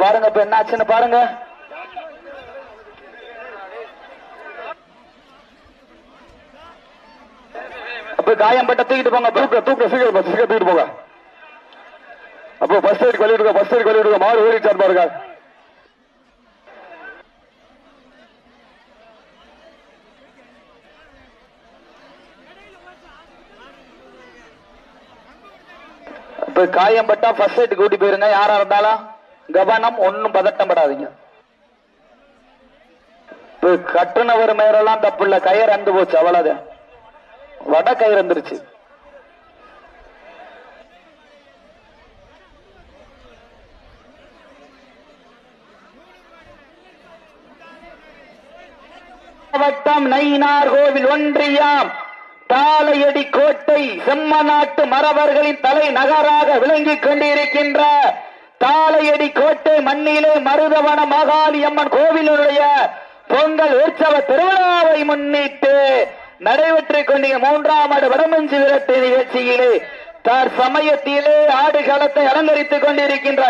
பாருங்க இப்ப என்ன ஆச்சுன்னு பாருங்க. அப்ப காயம்பட்ட தூக்கிட்டு போங்க, தூக்கிட்டு போங்க. அப்போ ஃபர்ஸ்ட் எய்ட் கழுவிடுங்க, மாறு ஓடிச்சார் பாருங்க. இப்ப காயம்பட்டா ஃபர்ஸ்ட் எய்ட் கூட்டி போயிருங்க. யாரா இருந்தாலும் கவனம், ஒன்னும் பதட்டம் படாதீங்க. கட்டுனவர் மேரெல்லாம் தப்பு இல்ல, கயிறு அந்து போச்சு, அவ்வளவுதான். வட கயிறு வந்துருச்சு. மாவட்டம் நயினார் கோவில் ஒன்றியம் தாளையடி கோட்டை செம்மநாட்டு மறவர்களின் தலை நகராக விளங்கிக் கொண்டிருக்கின்ற தாளையடி கோட்டை மண்ணிலே மருதவன மகாளி அம்மன் கோவிலுடைய பொங்கல் உற்சவ திருவிழாவை முன்னிட்டு நடைபெற்றுக் கொண்டிருக்கிற 3ஆம் ஆண்டு வடமஞ்சு விரட்டு நிகழ்ச்சியிலே தற்சமயத்திலே ஆடுகளத்தை அலங்கரித்துக் கொண்டிருக்கின்ற